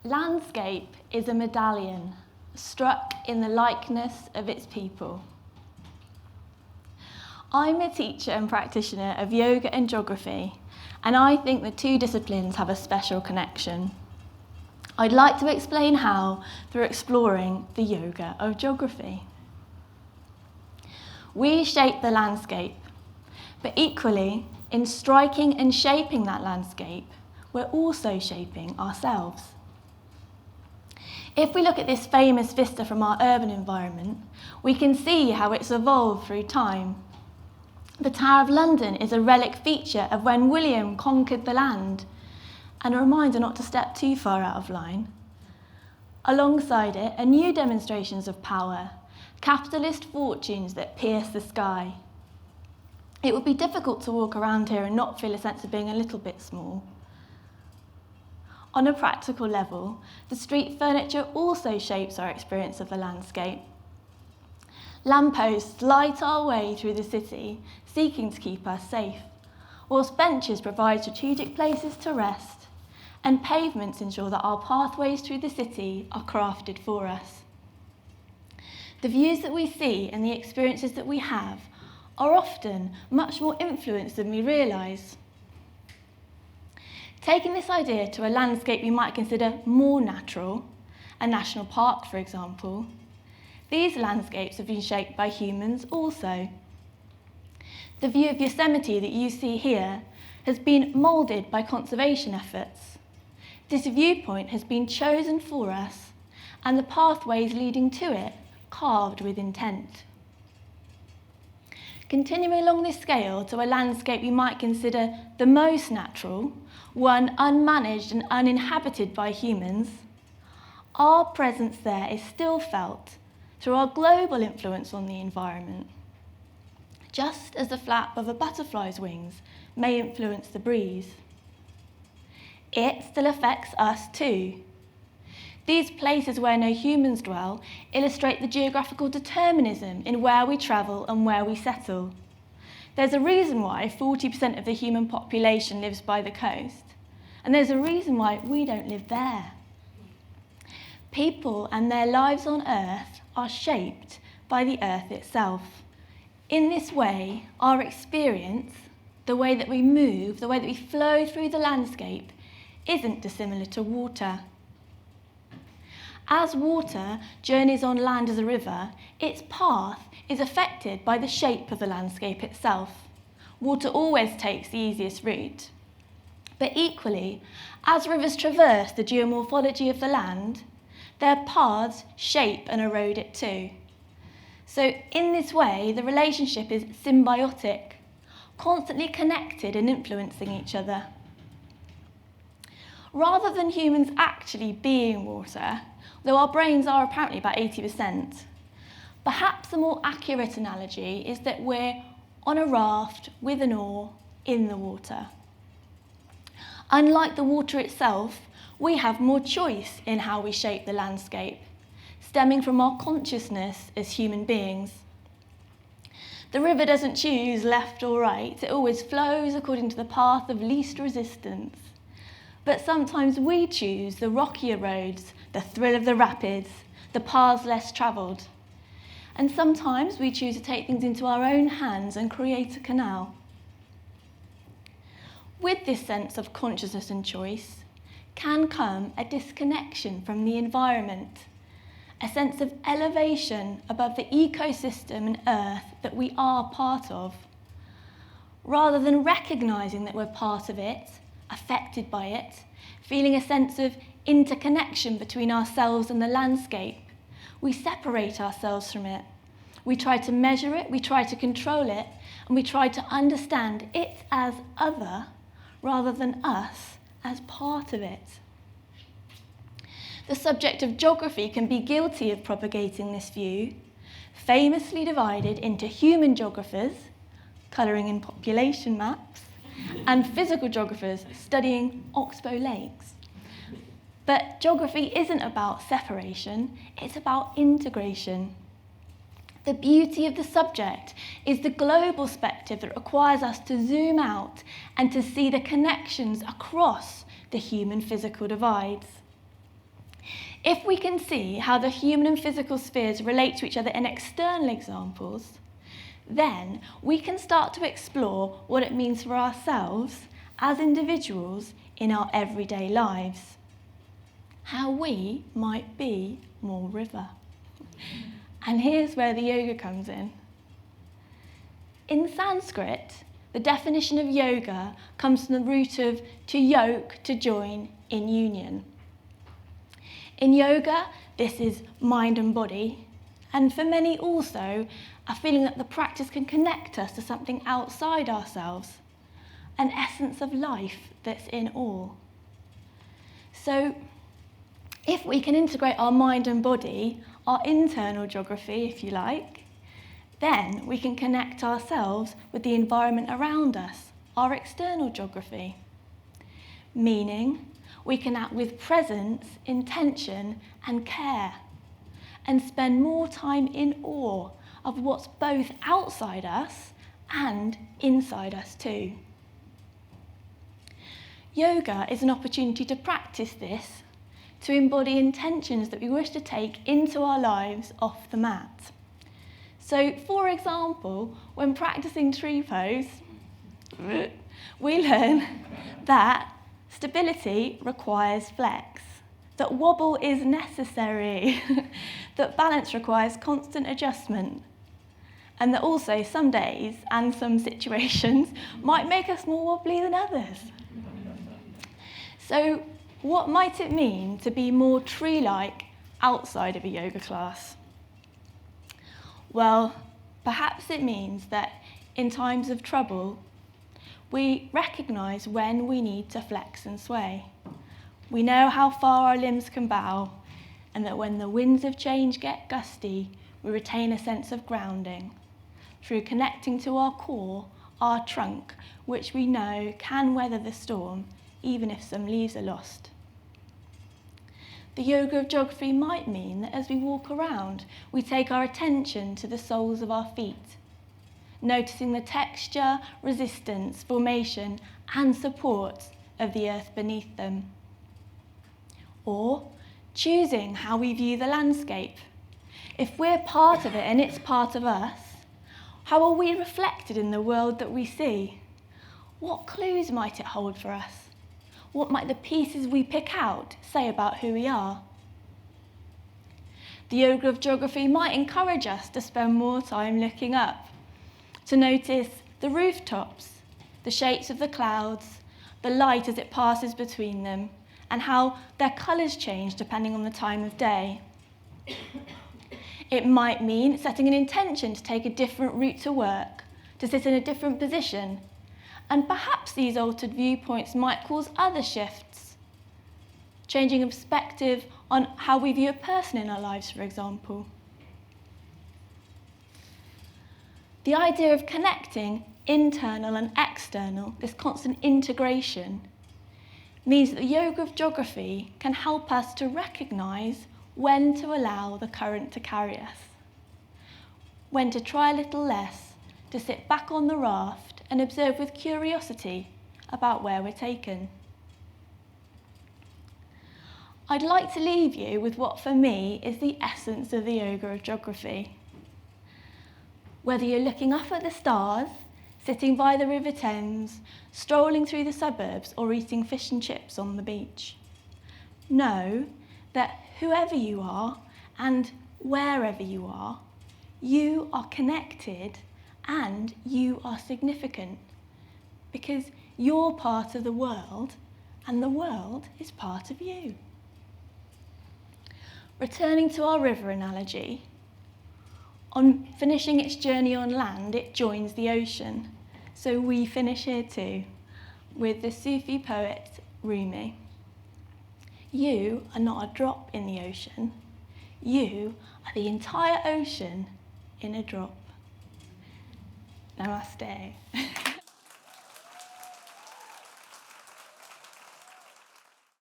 Landscape is a medallion struck in the likeness of its people. I'm a teacher and practitioner of yoga and geography, and I think the two disciplines have a special connection. I'd like to explain how through exploring the yoga of geography. We shape the landscape, but equally, in striking and shaping that landscape, we're also shaping ourselves. If we look at this famous vista from our urban environment, we can see how it's evolved through time. The Tower of London is a relic feature of when William conquered the land, and a reminder not to step too far out of line. Alongside it are new demonstrations of power, capitalist fortunes that pierce the sky. It would be difficult to walk around here and not feel a sense of being a little bit small. On a practical level, the street furniture also shapes our experience of the landscape. Lampposts light our way through the city, seeking to keep us safe, whilst benches provide strategic places to rest, and pavements ensure that our pathways through the city are crafted for us. The views that we see and the experiences that we have are often much more influenced than we realise. Taking this idea to a landscape we might consider more natural, a national park for example, these landscapes have been shaped by humans also. The view of Yosemite that you see here has been moulded by conservation efforts. This viewpoint has been chosen for us and the pathways leading to it carved with intent. Continuing along this scale to a landscape we might consider the most natural, one unmanaged and uninhabited by humans, our presence there is still felt through our global influence on the environment, just as the flap of a butterfly's wings may influence the breeze. It still affects us too. These places where no humans dwell illustrate the geographical determinism in where we travel and where we settle. There's a reason why 40% of the human population lives by the coast, and there's a reason why we don't live there. People and their lives on Earth are shaped by the Earth itself. In this way, our experience, the way that we move, the way that we flow through the landscape, isn't dissimilar to water. As water journeys on land as a river, its path is affected by the shape of the landscape itself. Water always takes the easiest route. But equally, as rivers traverse the geomorphology of the land, their paths shape and erode it too. So in this way, the relationship is symbiotic, constantly connected and influencing each other. Rather than humans actually being water, though our brains are apparently about 80%, perhaps a more accurate analogy is that we're on a raft with an oar in the water. Unlike the water itself, we have more choice in how we shape the landscape, stemming from our consciousness as human beings. The river doesn't choose left or right, it always flows according to the path of least resistance. But sometimes we choose the rockier roads, the thrill of the rapids, the paths less travelled. And sometimes we choose to take things into our own hands and create a canal. With this sense of consciousness and choice can come a disconnection from the environment, a sense of elevation above the ecosystem and earth that we are part of. Rather than recognising that we're part of it, affected by it, feeling a sense of interconnection between ourselves and the landscape, we separate ourselves from it. We try to measure it, we try to control it, and we try to understand it as other rather than us as part of it. The subject of geography can be guilty of propagating this view, famously divided into human geographers, colouring in population maps, and physical geographers studying oxbow lakes. But geography isn't about separation, it's about integration. The beauty of the subject is the global perspective that requires us to zoom out and to see the connections across the human physical divides. If we can see how the human and physical spheres relate to each other in external examples, then we can start to explore what it means for ourselves as individuals in our everyday lives. How we might be more river. And here's where the yoga comes in. In Sanskrit, the definition of yoga comes from the root of to yoke, to join, in union. In yoga, this is mind and body, and for many also, a feeling that the practice can connect us to something outside ourselves, an essence of life that's in all. So, if we can integrate our mind and body, our internal geography, if you like, then we can connect ourselves with the environment around us, our external geography. Meaning, we can act with presence, intention, and care, and spend more time in awe of what's both outside us and inside us too. Yoga is an opportunity to practice this, to embody intentions that we wish to take into our lives off the mat. So, for example, when practicing tree pose, we learn that stability requires flex, that wobble is necessary, that balance requires constant adjustment, and that also some days and some situations might make us more wobbly than others. So, what might it mean to be more tree-like outside of a yoga class? Well, perhaps it means that in times of trouble, we recognise when we need to flex and sway. We know how far our limbs can bow, and that when the winds of change get gusty, we retain a sense of grounding through connecting to our core, our trunk, which we know can weather the storm, even if some leaves are lost. The yoga of geography might mean that as we walk around, we take our attention to the soles of our feet, noticing the texture, resistance, formation, and support of the earth beneath them. Or choosing how we view the landscape. If we're part of it and it's part of us, how are we reflected in the world that we see? What clues might it hold for us? What might the pieces we pick out say about who we are? The yoga of geography might encourage us to spend more time looking up, to notice the rooftops, the shapes of the clouds, the light as it passes between them, and how their colours change depending on the time of day. It might mean setting an intention to take a different route to work, to sit in a different position, and perhaps these altered viewpoints might cause other shifts, changing a perspective on how we view a person in our lives, for example. The idea of connecting internal and external, this constant integration, means that the yoga of geography can help us to recognise when to allow the current to carry us, when to try a little less, to sit back on the raft and observe with curiosity about where we're taken. I'd like to leave you with what for me is the essence of the yoga of geography. Whether you're looking up at the stars, sitting by the River Thames, strolling through the suburbs, or eating fish and chips on the beach, know that whoever you are and wherever you are connected and you are significant, because you're part of the world and the world is part of you. Returning to our river analogy, on finishing its journey on land, it joins the ocean. So we finish here too, with the Sufi poet Rumi. You are not a drop in the ocean. You are the entire ocean in a drop. Namaste.